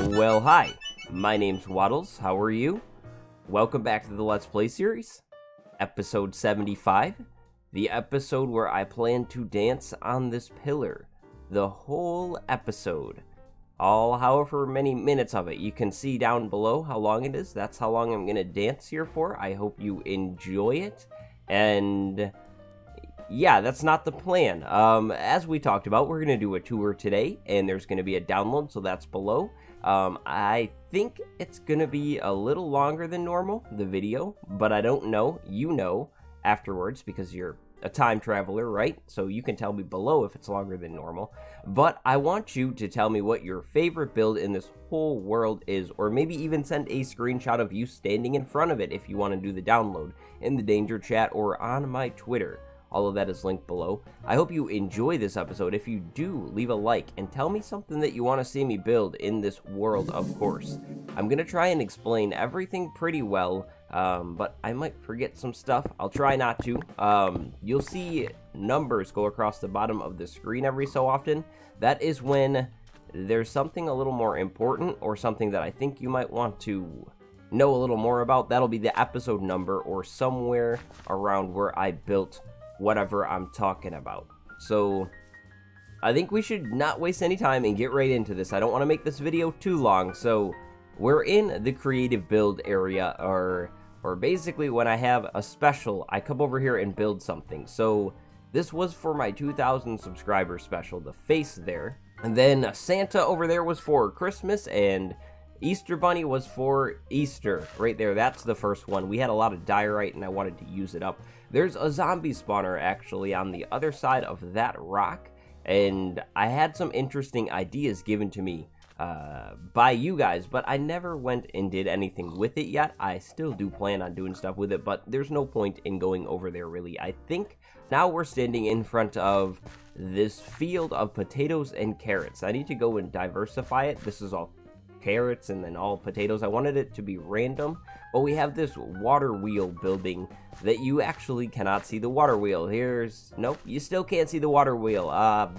Well, hi, my name's Waddles. How are you? Welcome back to the Let's Play series, episode 75, the episode where I plan to dance on this pillar. The whole episode, all however many minutes of it. You can see down below how long it is. That's how long I'm going to dance here for. I hope you enjoy it, and yeah, that's not the plan. As we talked about, we're going to do a tour today, and there's going to be a download, so that's below. I think it's going to be a little longer than normal, the video, but I don't know. You know afterwards, because you're a time traveler, right? So you can tell me below if it's longer than normal. But I want you to tell me what your favorite build in this whole world is, or maybe even send a screenshot of you standing in front of it if you want to do the download in the Danger Chat or on my Twitter. All of that is linked below. I hope you enjoy this episode. If you do, leave a like and tell me something that you want to see me build in this world, of course. I'm going to try and explain everything pretty well, but I might forget some stuff. I'll try not to. You'll see numbers go across the bottom of the screen every so often. That is when there's something a little more important or something that I think you might want to know a little more about. That'll be the episode number or somewhere around where I built whatever I'm talking about. So I think we should not waste any time and get right into this. I don't want to make this video too long. So we're in the creative build area, or basically when I have a special, I come over here and build something. So this was for my 2,000 subscriber special, the face there. And then Santa over there was for Christmas, and Easter Bunny was for Easter, right there. That's the first one. We had a lot of diorite and I wanted to use it up. There's a zombie spawner actually on the other side of that rock, and I had some interesting ideas given to me by you guys, but I never went and did anything with it yet. I still do plan on doing stuff with it, but there's no point in going over there really. I think now we're standing in front of this field of potatoes and carrots. I need to go and diversify it. This is all carrots and then all potatoes. I wanted it to be random, but we have this water wheel building that you actually cannot see the water wheel. Nope, you still can't see the water wheel.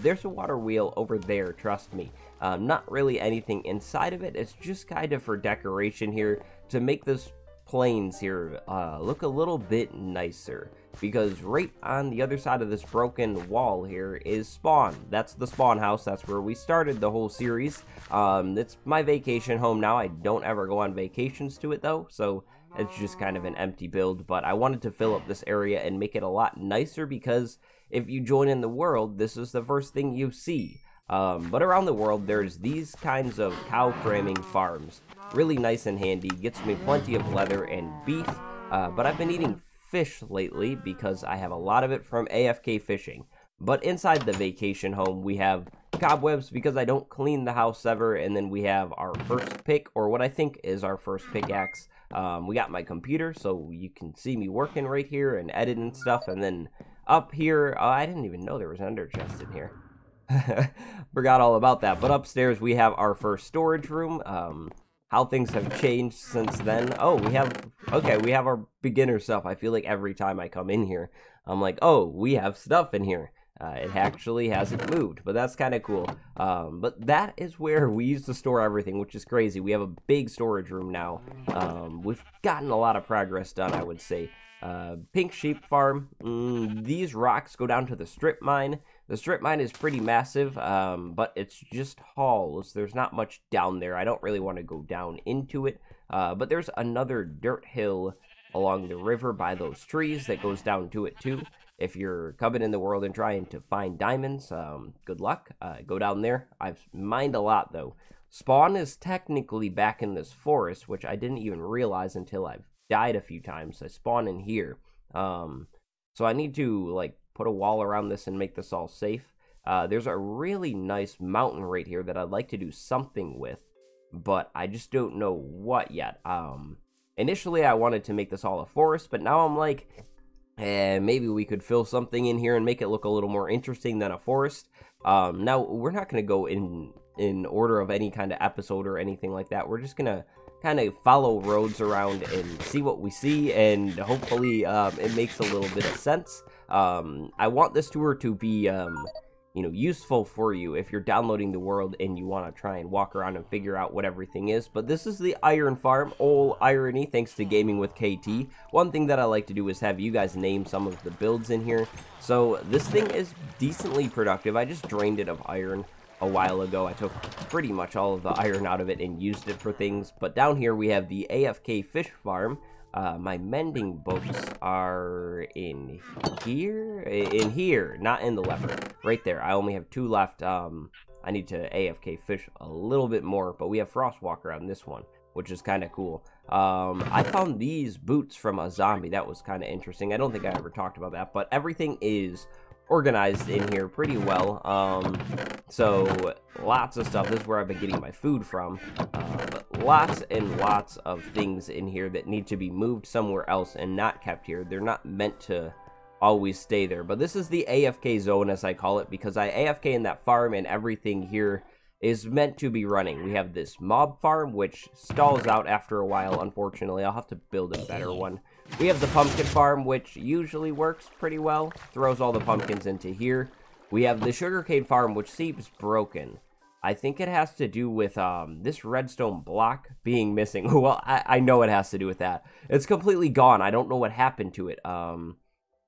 There's a water wheel over there, trust me. Not really anything inside of it. It's just kind of for decoration here to make this plains here look a little bit nicer, because right on the other side of this broken wall here is spawn. That's the spawn house. That's where we started the whole series. It's my vacation home now. I don't ever go on vacations to it though, so it's just kind of an empty build, but I wanted to fill up this area and make it a lot nicer, because if you join in the world, this is the first thing you see. But around the world, there's these kinds of cow cramming farms. Really nice and handy, gets me plenty of leather and beef, but I've been eating fish lately because I have a lot of it from Afk fishing. But inside the vacation home, we have cobwebs because I don't clean the house ever, and then we have our first pick, or what I think is our first pickaxe. We got my computer, so you can see me working right here and editing stuff, and then up here, I didn't even know there was an ender chest in here. Forgot all about that. But upstairs we have our first storage room. How things have changed since then. Oh, we have our beginner stuff. I feel like every time I come in here, I'm like, oh, we have stuff in here. It actually hasn't moved, but that's kind of cool. But that is where we used to store everything, which is crazy. We have a big storage room now. We've gotten a lot of progress done, I would say. Pink Sheep Farm. These rocks go down to the strip mine. The strip mine is pretty massive, but it's just halls. There's not much down there. I don't really want to go down into it, but there's another dirt hill along the river by those trees that goes down to it too. If you're coming in the world and trying to find diamonds, good luck. Go down there. I've mined a lot though. Spawn is technically back in this forest, which I didn't even realize until I've died a few times. I spawn in here, so I need to like put a wall around this and make this all safe. There's a really nice mountain right here that I'd like to do something with, but I just don't know what yet. Initially I wanted to make this all a forest, but now I'm like, maybe we could fill something in here and make it look a little more interesting than a forest. Now we're not going to go in order of any kind of episode or anything like that. We're just gonna kind of follow roads around and see what we see, and hopefully it makes a little bit of sense. I want this tour to be useful for you if you're downloading the world and you want to try and walk around and figure out what everything is. But this is the iron farm. Ol' irony, thanks to Gaming with KT. One thing that I like to do is have you guys name some of the builds in here. So this thing is decently productive. I just drained it of iron a while ago. I took pretty much all of the iron out of it and used it for things. But down here we have the Afk Fish Farm. My mending books are in here, not in the lever, right there. I only have 2 left. I need to AFK fish a little bit more, but we have Frostwalker on this one, which is kind of cool. I found these boots from a zombie. That was kind of interesting. I don't think I ever talked about that, but everything is organized in here pretty well. So lots of stuff. This is where I've been getting my food from, but lots and lots of things in here that need to be moved somewhere else and not kept here. They're not meant to always stay there, but this is the AFK zone, as I call it, because I AFK in that farm and everything here is meant to be running. We have this mob farm, which stalls out after a while, unfortunately. I'll have to build a better one. We have the pumpkin farm, which usually works pretty well. Throws all the pumpkins into here. We have the sugarcane farm, which seems broken. I think it has to do with this redstone block being missing. Well, I know it has to do with that. It's completely gone. I don't know what happened to it.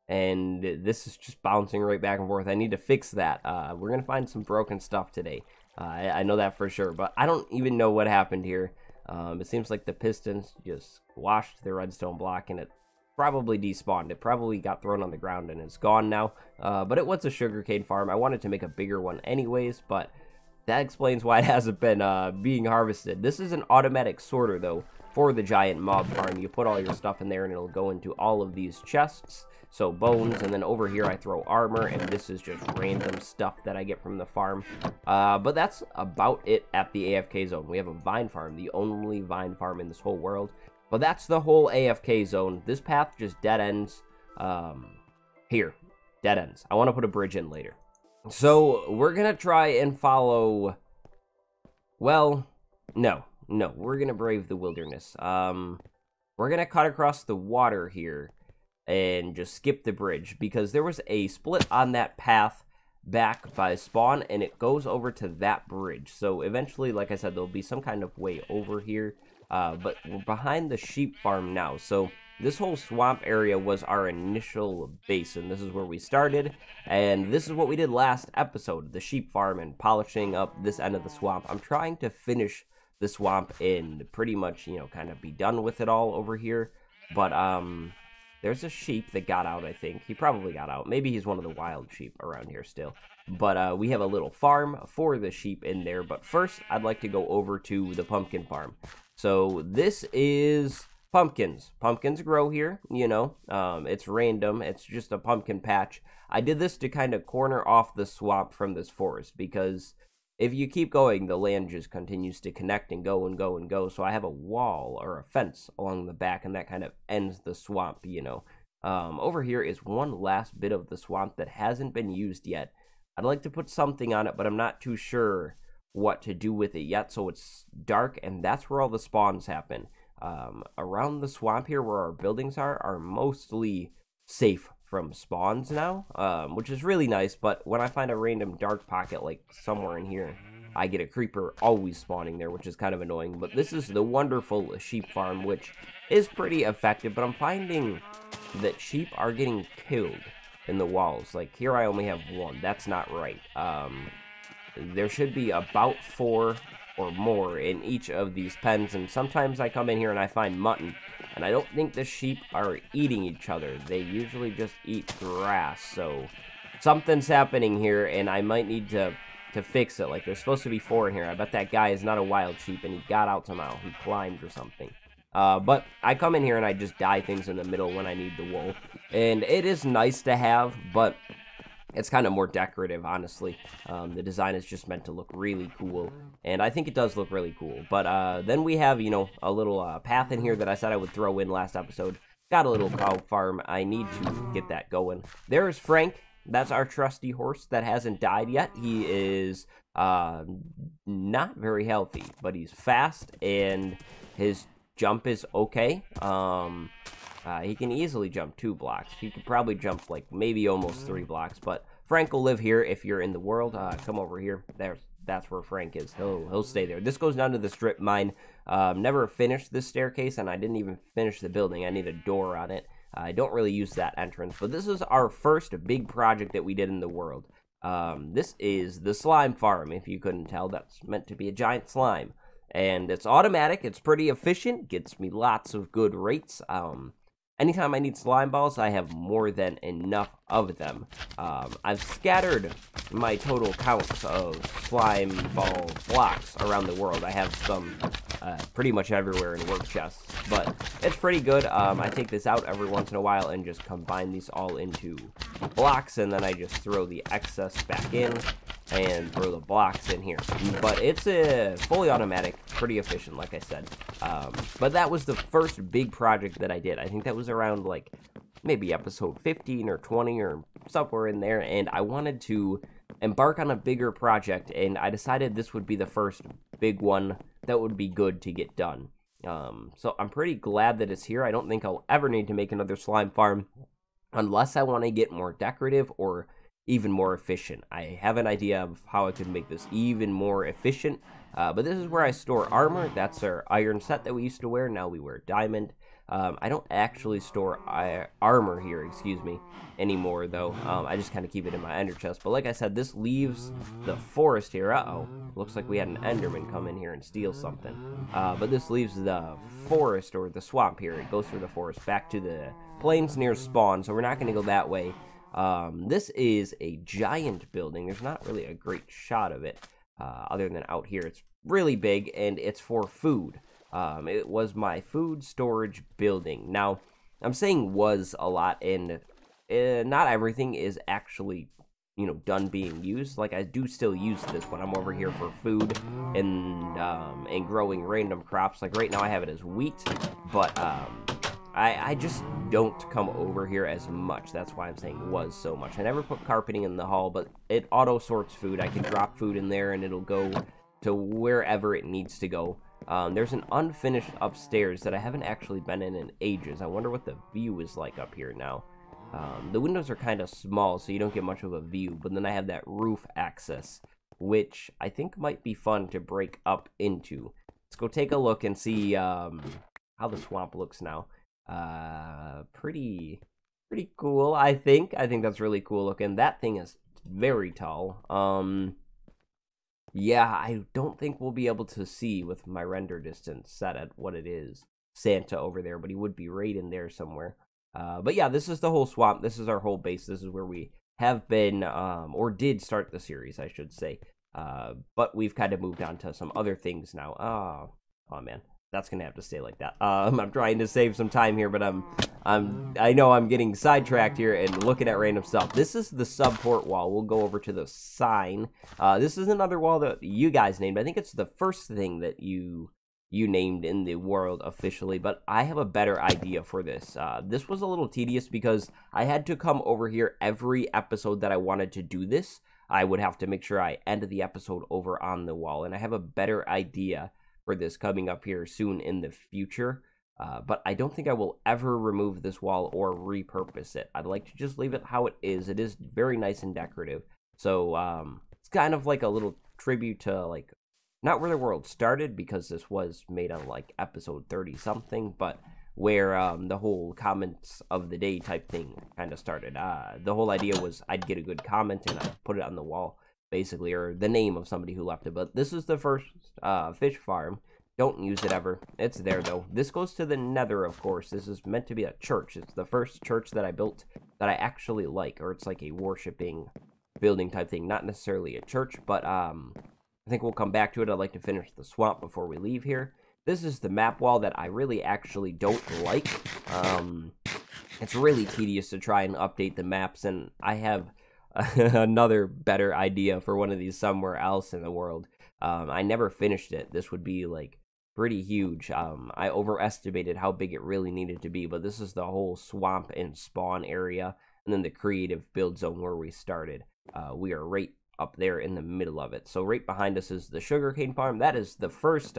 And this is just bouncing right back and forth. I need to fix that. We're going to find some broken stuff today. I know that for sure, but I don't even know what happened here. It seems like the pistons just washed the redstone block and it probably despawned. It probably got thrown on the ground and it's gone now. But it was a sugarcane farm. I wanted to make a bigger one anyways, but that explains why it hasn't been being harvested. This is an automatic sorter, though, for the giant mob farm. You put all your stuff in there and it'll go into all of these chests. So bones, and then over here I throw armor, and this is just random stuff that I get from the farm. But that's about it at the AFK zone. We have a vine farm, the only vine farm in this whole world. But that's the whole AFK zone. This path just dead ends here. Dead ends. I want to put a bridge in later. So we're going to try and follow... Well, no. We're going to brave the wilderness. We're going to cut across the water here and just skip the bridge, because there was a split on that path back by spawn, and it goes over to that bridge. So eventually, like I said, there'll be some kind of way over here, but we're behind the sheep farm now. So this whole swamp area was our initial base, and this is where we started, and this is what we did last episode, the sheep farm and polishing up this end of the swamp. I'm trying to finish the swamp and pretty much, kind of be done with it all over here, but there's a sheep that got out, I think. He probably got out. Maybe he's one of the wild sheep around here still. But we have a little farm for the sheep in there. But first, I'd like to go over to the pumpkin farm. So this is pumpkins. Pumpkins grow here, It's random. It's just a pumpkin patch. I did this to kind of corner off the swamp from this forest, because if you keep going, the land just continues to connect and go and go and go. So I have a wall or a fence along the back, and that kind of ends the swamp, Over here is one last bit of the swamp that hasn't been used yet. I'd like to put something on it, but I'm not too sure what to do with it yet. So it's dark, and that's where all the spawns happen. Around the swamp here where our buildings are mostly safe from spawns now, which is really nice. But when I find a random dark pocket, like somewhere in here, I get a creeper always spawning there, which is kind of annoying. But this is the wonderful sheep farm, which is pretty effective, but I'm finding that sheep are getting killed in the walls. Like here I only have 1. That's not right. There should be about 4 or more in each of these pens, and sometimes I come in here and I find mutton, and I don't think the sheep are eating each other. They usually just eat grass, so something's happening here, and I might need to fix it. Like, there's supposed to be 4 in here. I bet that guy is not a wild sheep, and he got out somehow. He climbed or something. But I come in here and I just dye things in the middle when I need the wool, and it is nice to have, but it's kind of more decorative, honestly. The design is just meant to look really cool, and I think it does look really cool. But then we have, a little path in here that I said I would throw in last episode. Got a little cow farm. I need to get that going. There's Frank. That's our trusty horse that hasn't died yet. He is not very healthy, but he's fast, and his jump is okay. He can easily jump 2 blocks. He could probably jump like maybe almost 3 blocks, but Frank will live here if you're in the world. Come over here. That's where Frank is. He'll stay there. This goes down to the strip mine. Never finished this staircase, and I didn't even finish the building. I need a door on it. I don't really use that entrance, but this is our first big project that we did in the world. This is the slime farm. If you couldn't tell, that's meant to be a giant slime. And it's automatic. It's pretty efficient. Gets me lots of good rates. Anytime I need slime balls, I have more than enough of them. I've scattered my total counts of slime ball blocks around the world. I have some pretty much everywhere in work chests, but it's pretty good. I take this out every once in a while and just combine these all into blocks, and then I just throw the excess back in and throw the blocks in here. But it's fully automatic, pretty efficient, like I said. But that was the first big project that I did. I think that was around like maybe episode 15 or 20 or somewhere in there, and I wanted to embark on a bigger project, and I decided this would be the first big one that would be good to get done. So I'm pretty glad that it's here. I don't think I'll ever need to make another slime farm unless I want to get more decorative or even more efficient. I have an idea of how I could make this even more efficient, but this is where I store armor. That's our iron set that we used to wear. Now we wear diamond. I don't actually store armor here, anymore, though. I just kind of keep it in my ender chest. But like I said, this leaves the forest here. Uh-oh. Looks like we had an enderman come in here and steal something. But this leaves the forest, or the swamp here. It goes through the forest back to the plains near spawn, so we're not going to go that way. This is a giant building. There's not really a great shot of it, other than out here. It's really big, and it's for food. It was my food storage building. Now, I'm saying was a lot, and not everything is actually, done being used. Like, I do still use this when I'm over here for food and growing random crops. Like, right now I have it as wheat, but, I just don't come over here as much. That's why I'm saying was so much. I never put carpeting in the hall, but it auto sorts food. I can drop food in there, and it'll go to wherever it needs to go. There's an unfinished upstairs that I haven't actually been in ages. I wonder what the view is like up here now. The windows are kind of small, so you don't get much of a view, but then I have that roof access, which I think might be fun to break up into. Let's go take a look and see how the swamp looks now. Pretty cool, I think. I think that's really cool looking. That thing is very tall. Yeah, I don't think we'll be able to see with my render distance set at what it is. Santa over there, but he would be right in there somewhere. But yeah, this is the whole swamp. This is our whole base. This is where we have been, or did start the series, I should say. But we've kind of moved on to some other things now. Oh man. That's gonna have to stay like that. I'm trying to save some time here, but I know I'm getting sidetracked here and looking at random stuff. This is the support wall. We'll go over to the sign. This is another wall that you guys named. I think it's the first thing that you named in the world officially, but I have a better idea for this. This was a little tedious because I had to come over here every episode that I wanted to do this. I would have to make sure I ended the episode over on the wall, and I have a better idea for this coming up here soon in the future, but I don't think I will ever remove this wall or repurpose it. I'd like to just leave it how it is. It is very nice and decorative, so it's kind of like a little tribute to, like, not where the world started, because this was made on like episode 30 something, but where the whole comments of the day type thing kind of started. The whole idea was I'd get a good comment and I'd put it on the wall, basically, or the name of somebody who left it. But this is the first fish farm. Don't use it ever. It's there, though. This goes to the Nether, of course. This is meant to be a church. It's the first church that I built that I actually like, or it's like a worshiping building type thing. Not necessarily a church, but I think we'll come back to it. I'd like to finish the swamp before we leave here. This is the map wall that I really actually don't like. It's really tedious to try and update the maps, and I have another better idea for one of these somewhere else in the world. I never finished it. This would be like pretty huge. I overestimated how big it really needed to be, but this is the whole swamp and spawn area, and then the creative build zone where we started. We are right up there in the middle of it. So right behind us is the Sugarcane Farm. That is the first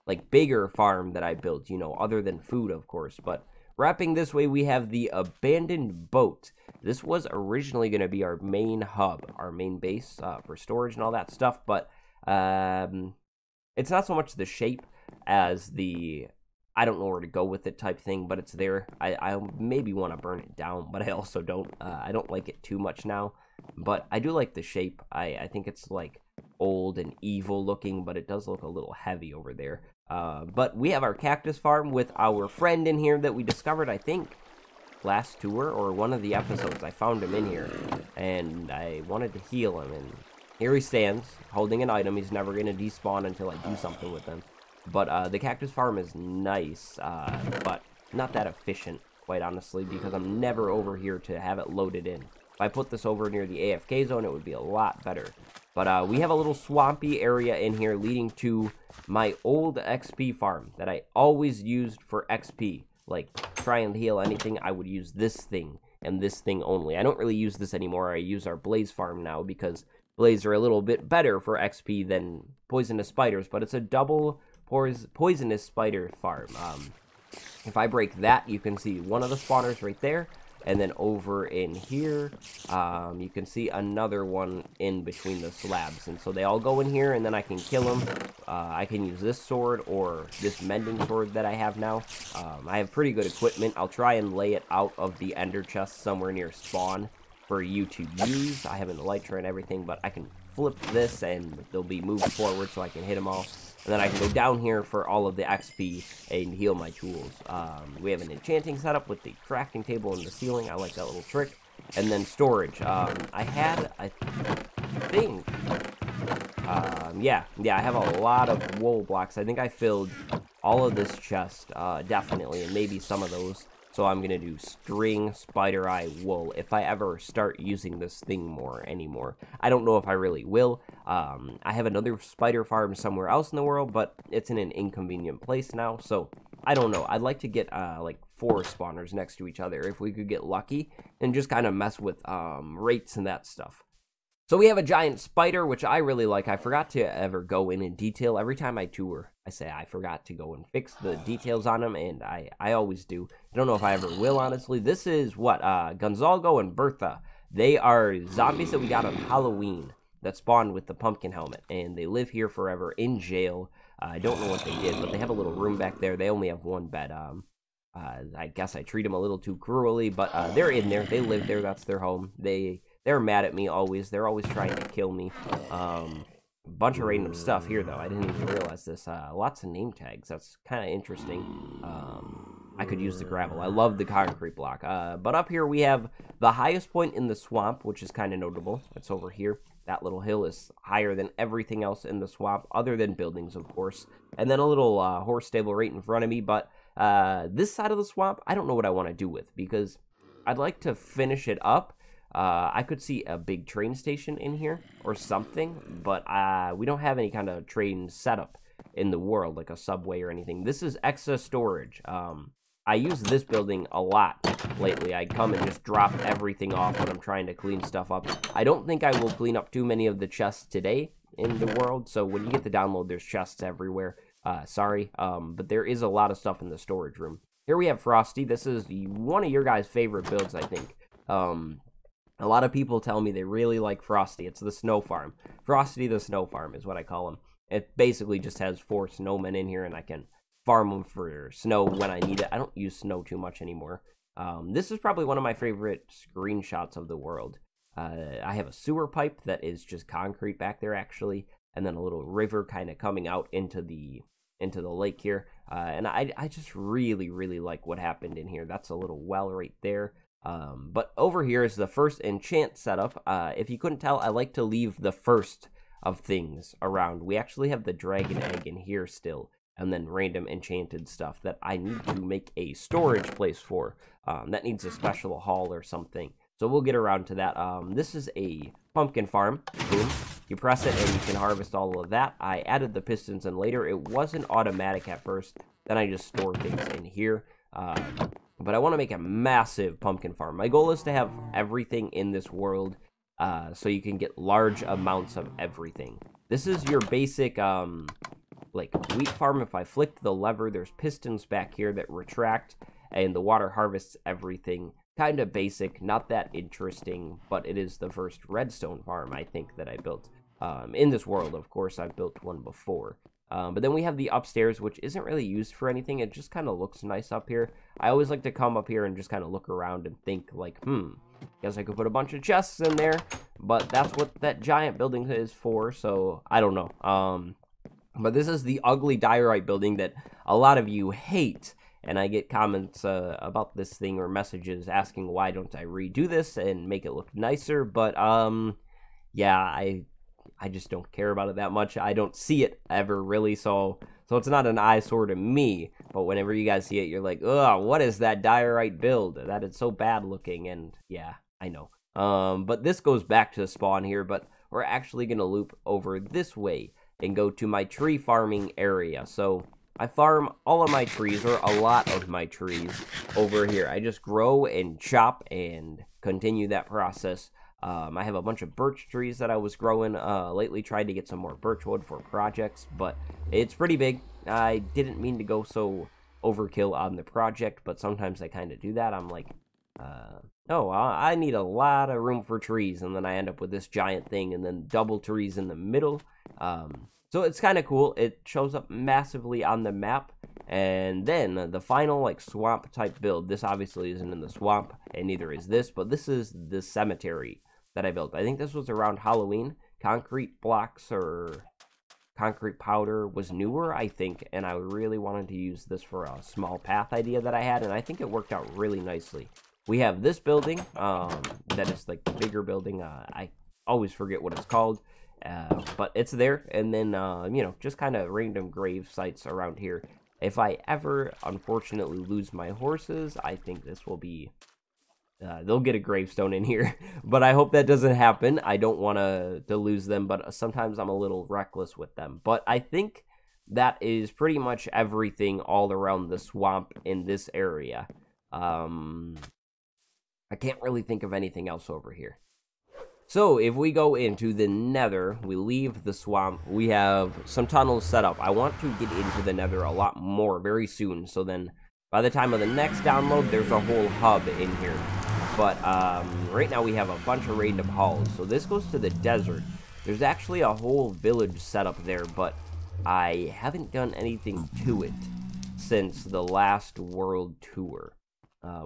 like bigger farm that I built, other than food, of course. But Wrapping this way, we have the abandoned boat. This was originally going to be our main hub, our main base for storage and all that stuff, but it's not so much the shape as the I don't know where to go with it type thing, but it's there. I maybe want to burn it down, but I also don't. I don't like it too much now, but I do like the shape. I think it's like old and evil looking, but it does look a little heavy over there. But we have our Cactus Farm with our friend in here that we discovered, I think, last tour or one of the episodes. I found him in here, and I wanted to heal him, and here he stands, holding an item. He's never going to despawn until I do something with him. But the Cactus Farm is nice, but not that efficient, quite honestly, because I'm never over here to have it loaded in. If I put this over near the AFK zone, it would be a lot better. But we have a little swampy area in here leading to my old XP farm that I always used for XP. Like, try and heal anything, I would use this thing and this thing only. I don't really use this anymore. I use our Blaze farm now because Blaze are a little bit better for XP than poisonous spiders, but it's a double poisonous spider farm. If I break that, you can see one of the spawners right there, and then over in here, you can see another one in between the slabs, and so they all go in here, and then I can kill them. I can use this sword or this mending sword that I have now. I have pretty good equipment. I'll try and lay it out of the ender chest somewhere near spawn for you to use. I have an elytra and everything, but I can flip this, and they'll be moved forward so I can hit them all. And then I can go down here for all of the XP and heal my tools. We have an enchanting setup with the crafting table in the ceiling. I like that little trick. And then storage. I had, I think, yeah, I have a lot of wool blocks. I think I filled all of this chest, definitely, and maybe some of those. So I'm going to do string, spider eye, wool if I ever start using this thing anymore. I don't know if I really will. I have another spider farm somewhere else in the world, but it's in an inconvenient place now. So I don't know. I'd like to get like 4 spawners next to each other if we could get lucky and just kind of mess with rates and that stuff. So we have a giant spider, which I really like. I forgot to ever go in detail. Every time I tour, I say I forgot to go and fix the details on them, and I always do. I don't know if I ever will, honestly. This is what, Gonzalo and Bertha. They are zombies that we got on Halloween that spawned with the pumpkin helmet, and they live here forever in jail. I don't know what they did, but they have a little room back there. They only have 1 bed. I guess I treat them a little too cruelly, but they're in there. They live there. That's their home. They're mad at me always. They're always trying to kill me. Bunch of random stuff here, though. I didn't even realize this. Lots of name tags. That's kind of interesting. I could use the gravel. I love the concrete block. But up here we have the highest point in the swamp, which is kind of notable. It's over here. That little hill is higher than everything else in the swamp, other than buildings, of course. And then a little horse stable right in front of me. But this side of the swamp, I don't know what I want to do with, because I'd like to finish it up. I could see a big train station in here or something, but we don't have any kind of train setup in the world, like a subway or anything. This is extra storage. I use this building a lot lately. I come and just drop everything off when I'm trying to clean stuff up. I don't think I will clean up too many of the chests today in the world, so when you get the download, there's chests everywhere. Sorry, but there is a lot of stuff in the storage room. Here we have Frosty. This is one of your guys' favorite builds, I think. A lot of people tell me they really like Frosty. It's the snow farm. Frosty the snow farm is what I call him. It basically just has 4 snowmen in here, and I can farm them for snow when I need it. I don't use snow too much anymore. This is probably one of my favorite screenshots of the world. I have a sewer pipe that is just concrete back there, actually, and then a little river kind of coming out into the lake here. And I just really, really like what happened in here. That's a little well right there. But over here is the first enchant setup. If you couldn't tell, I like to leave the first of things around. We actually have the dragon egg in here still, and then random enchanted stuff that I need to make a storage place for. That needs a special haul or something. So we'll get around to that. This is a pumpkin farm. Boom. You press it and you can harvest all of that. I added the pistons in later. It wasn't automatic at first. Then I just stored things in here. But I want to make a massive pumpkin farm. My goal is to have everything in this world so you can get large amounts of everything. This is your basic like wheat farm. If I flick the lever, there's pistons back here that retract, and the water harvests everything. Kind of basic, not that interesting, but it is the first redstone farm, I think, that I built. In this world, of course, I've built one before. But then we have the upstairs, which isn't really used for anything. It just kind of looks nice up here. I always like to come up here and just kind of look around and think, like, guess I could put a bunch of chests in there. But that's what that giant building is for, so I don't know. But this is the ugly diorite building that a lot of you hate. And I get comments about this thing or messages asking why don't I redo this and make it look nicer. But, yeah, I just don't care about it that much. I don't see it ever, really, so it's not an eyesore to me. But whenever you guys see it, you're like, ugh, what is that diorite build? That is so bad looking, and yeah, I know. But this goes back to spawn here, but we're actually going to loop over this way and go to my tree farming area. So I farm all of my trees, or a lot of my trees, over here. I just grow and chop and continue that process. I have a bunch of birch trees that I was growing lately, tried to get some more birch wood for projects, but it's pretty big. I didn't mean to go so overkill on the project, but sometimes I kind of do that. I'm like, oh, I need a lot of room for trees, and then I end up with this giant thing, and then double trees in the middle. So it's kind of cool. It shows up massively on the map. And then the final, like, swamp type build. This obviously isn't in the swamp, and neither is this, but this is the cemetery that I built. I think this was around Halloween. Concrete blocks or concrete powder was newer, I think, and I really wanted to use this for a small path idea that I had, and I think it worked out really nicely. We have this building, that is like the bigger building. I always forget what it's called. But it's there, and then, you know, just kind of random grave sites around here. If I ever, unfortunately, lose my horses, I think this will be, they'll get a gravestone in here. But I hope that doesn't happen. I don't want to lose them, but sometimes I'm a little reckless with them. But I think that is pretty much everything all around the swamp in this area. I can't really think of anything else over here. So, if we go into the Nether, we leave the swamp, we have some tunnels set up. I want to get into the Nether a lot more very soon, so then by the time of the next download, there's a whole hub in here. But right now we have a bunch of random halls, so this goes to the desert. There's actually a whole village set up there, but I haven't done anything to it since the last world tour.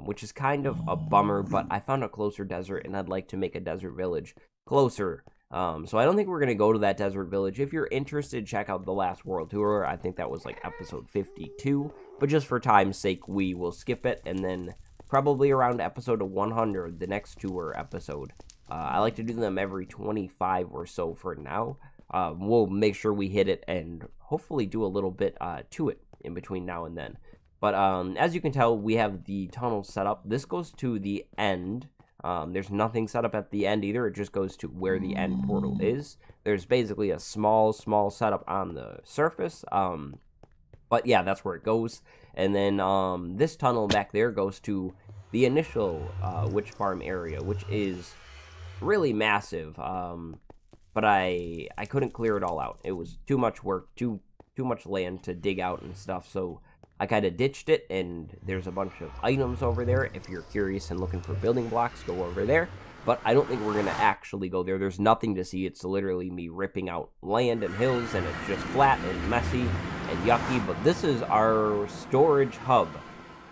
Which is kind of a bummer, but I found a closer desert, and I'd like to make a desert village closer. So I don't think we're going to go to that desert village. If you're interested, check out the last world tour. I think that was like episode 52, but just for time's sake, we will skip it, and then probably around episode 100, the next tour episode. I like to do them every 25 or so for now. We'll make sure we hit it and hopefully do a little bit to it in between now and then. But as you can tell, we have the tunnel set up. This goes to the end. There's nothing set up at the end either. It just goes to where the end portal is. There's basically a small setup on the surface. But yeah, that's where it goes. And then this tunnel back there goes to the initial witch farm area, which is really massive. But I couldn't clear it all out. It was too much work, too much land to dig out and stuff. So I kind of ditched it, and there's a bunch of items over there. If you're curious and looking for building blocks, go over there. But I don't think we're going to actually go there. There's nothing to see. It's literally me ripping out land and hills, and it's just flat and messy and yucky. But this is our storage hub.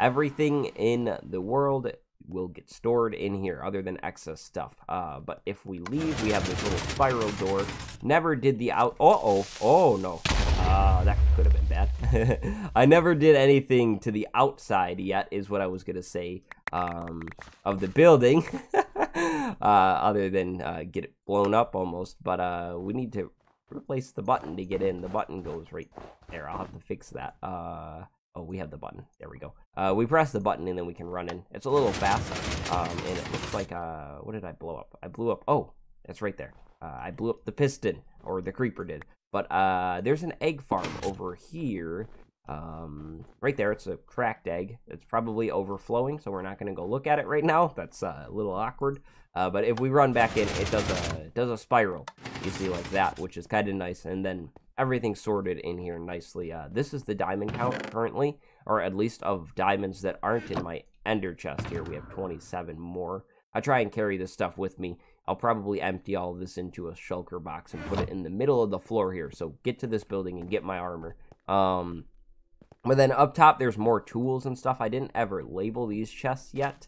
Everything in the world will get stored in here, other than excess stuff. But if we leave, we have this little spiral door. Never did the out... Oh, no. That could have been bad. I never did anything to the outside yet, is what I was going to say, of the building. Other than get it blown up almost. But we need to replace the button to get in. The button goes right there. I'll have to fix that. Oh, we have the button. There we go. We press the button and then we can run in. It's a little fast. And it looks like, what did I blow up? I blew up, oh, that's right there. I blew up the piston, or the creeper did. But there's an egg farm over here. Right there, it's a cracked egg. It's probably overflowing, so we're not going to go look at it right now. That's a little awkward. But if we run back in, it does a spiral. You see, like that, which is kind of nice. And then everything's sorted in here nicely. This is the diamond count currently, or at least of diamonds that aren't in my ender chest here. We have 27 more. I try and carry this stuff with me. I'll probably empty all of this into a shulker box and put it in the middle of the floor here. So get to this building and get my armor. But then up top, there's more tools and stuff. I didn't ever label these chests yet,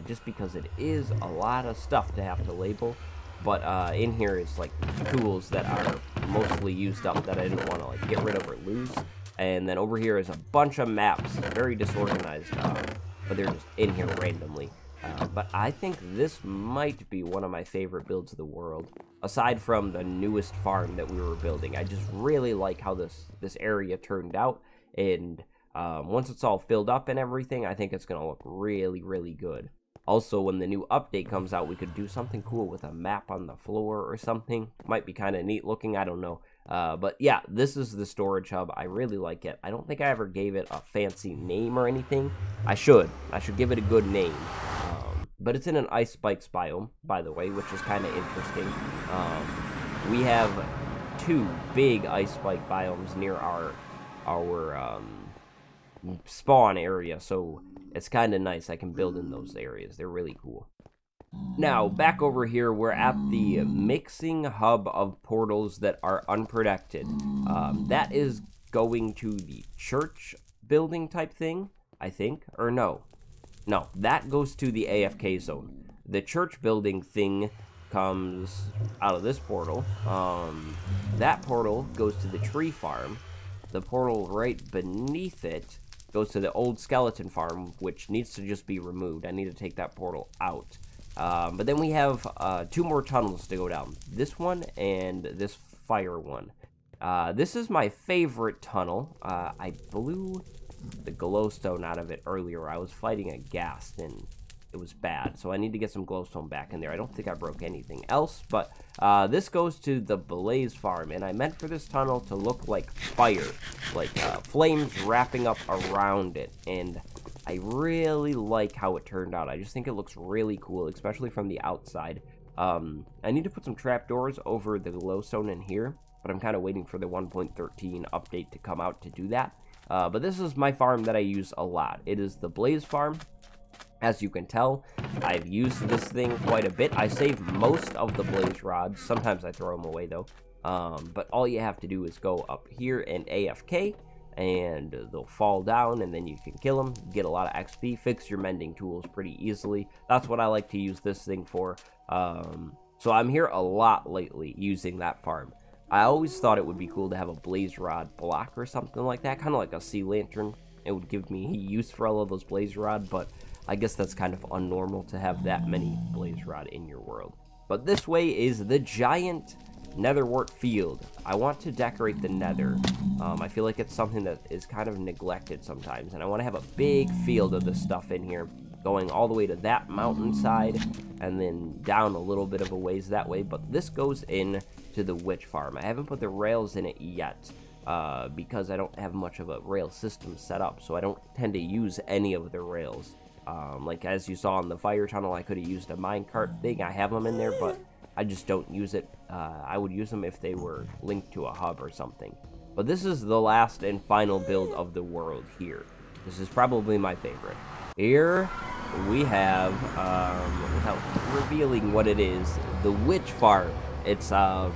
just because it is a lot of stuff to have to label. But in here is like tools that are mostly used up that I didn't want to like get rid of or lose. And then over here is a bunch of maps, very disorganized, but they're just in here randomly. But I think this might be one of my favorite builds of the world, aside from the newest farm that we were building. I just really like how this area turned out, and once it's all filled up and everything, I think it's going to look really, really good. Also, when the new update comes out, we could do something cool with a map on the floor or something. Might be kind of neat looking, I don't know. But yeah, this is the storage hub. I really like it. I don't think I ever gave it a fancy name or anything. I should give it a good name. But it's in an ice spikes biome, by the way, which is kind of interesting. We have 2 big ice spike biomes near our spawn area, so it's kind of nice. I can build in those areas. They're really cool. Now, back over here, we're at the mixing hub of portals that are unprotected. That is going to the church building type thing, I think, or no. No, that goes to the Afk Zone. The church building thing comes out of this portal. That portal goes to the tree farm. The portal right beneath it goes to the old skeleton farm, which needs to just be removed. I need to take that portal out. But then we have 2 more tunnels to go down. This one and this fire one. This is my favorite tunnel. I blew the glowstone out of it earlier. I was fighting a ghast and it was bad, so I need to get some glowstone back in there. I don't think I broke anything else, but this goes to the Blaze Farm, and I meant for this tunnel to look like fire, like flames wrapping up around it, and I really like how it turned out. I just think it looks really cool, especially from the outside. I need to put some trapdoors over the glowstone in here, but I'm kind of waiting for the 1.13 update to come out to do that. But this is my farm that I use a lot. It is the Blaze Farm. As you can tell, I've used this thing quite a bit. I save most of the blaze rods. Sometimes I throw them away, though. But all you have to do is go up here and AFK, and they'll fall down, and then you can kill them, get a lot of XP, fix your mending tools pretty easily. That's what I like to use this thing for. So I'm here a lot lately using that farm. I always thought it would be cool to have a blaze rod block or something like that, kind of like a sea lantern. It would give me use for all of those blaze rod, but I guess that's kind of unnormal to have that many blaze rod in your world. But this way is the giant netherwort field. I want to decorate the nether. I feel like it's something that is kind of neglected sometimes, and I want to have a big field of this stuff in here, going all the way to that mountainside, and then down a little bit of a ways that way. But this goes in to the witch farm. I haven't put the rails in it yet, because I don't have much of a rail system set up, so I don't tend to use any of the rails. Like as you saw in the fire tunnel, I could have used a minecart thing. I have them in there, but I just don't use it. I would use them if they were linked to a hub or something. But this is the last and final build of the world here. This is probably my favorite. Here we have, without revealing what it is, the witch farm. It's the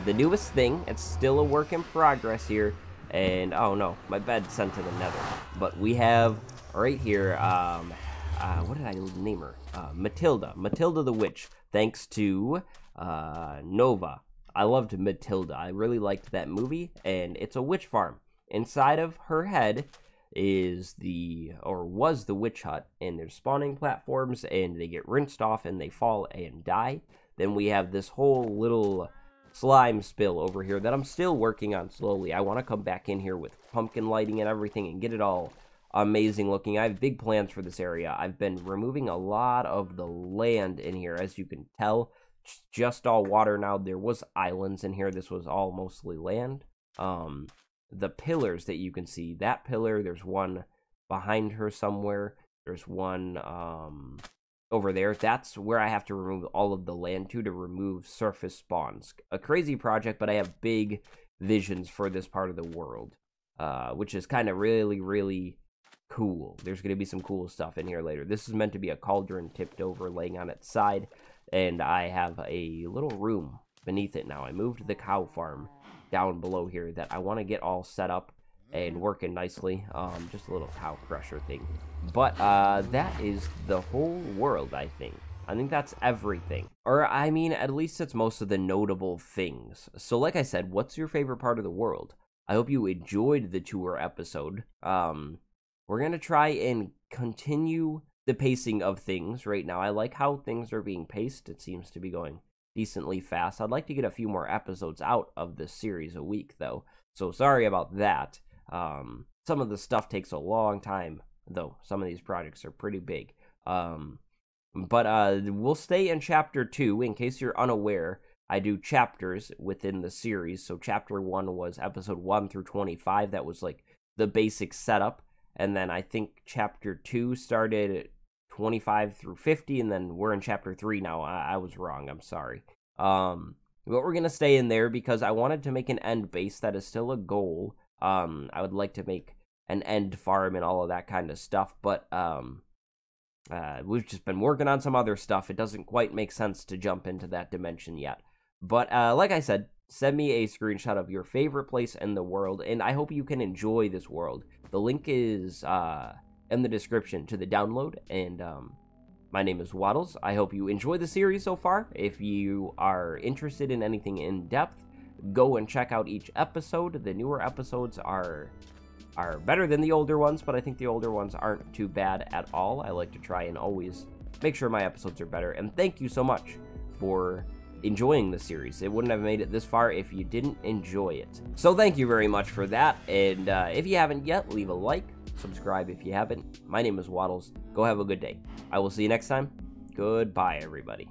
newest thing. It's still a work in progress here. And oh no, my bed's sent to the nether. But we have right here, what did I name her? Matilda the witch, thanks to Nova. I loved Matilda. I really liked that movie, and it's a witch farm. Inside of her head is was the witch hut, and there's spawning platforms, and they get rinsed off and they fall and die. Then we have this whole little slime spill over here that I'm still working on slowly. I want to come back in here with pumpkin lighting and everything and get it all amazing looking. I have big plans for this area. I've been removing a lot of the land in here, as you can tell. It's just all water now. There was islands in here. This was all mostly land. The pillars that you can see, that pillar, there's one behind her somewhere. There's one over there. That's where I have to remove all of the land to remove surface spawns. A crazy project, but I have big visions for this part of the world, which is kind of really cool. There's going to be some cool stuff in here later. This is meant to be a cauldron tipped over, laying on its side, and I have a little room beneath it now. I moved the cow farm down below here that I want to get all set up and working nicely. Just a little cow crusher thing. But that is the whole world, I think. I think that's everything. Or, I mean, at least it's most of the notable things. So, like I said, what's your favorite part of the world? I hope you enjoyed the tour episode. We're going to try and continue the pacing of things right now. I like how things are being paced. It seems to be going decently fast. I'd like to get a few more episodes out of this series a week, though. So, sorry about that. Some of the stuff takes a long time, though. Some of these projects are pretty big. But we'll stay in Chapter 2. In case you're unaware, I do chapters within the series. So Chapter 1 was Episode 1 through 25. That was, like, the basic setup. And then I think Chapter 2 started at 25 through 50, and then we're in Chapter 3 now. I was wrong. I'm sorry. But we're going to stay in there because I wanted to make an end base. That is still a goal. I would like to make an end farm and all of that kind of stuff, but we've just been working on some other stuff. It doesn't quite make sense to jump into that dimension yet. But like I said, send me a screenshot of your favorite place in the world, and I hope you can enjoy this world. The link is in the description to the download, and my name is Waddles. I hope you enjoy the series so far. If you are interested in anything in depth, go and check out each episode. The newer episodes are better than the older ones, but I think the older ones aren't too bad at all. I like to try and always make sure my episodes are better. And thank you so much for enjoying the series. It wouldn't have made it this far if you didn't enjoy it. So thank you very much for that. And if you haven't yet, leave a like, subscribe if you haven't. My name is Waddles. Go have a good day. I will see you next time. Goodbye, everybody.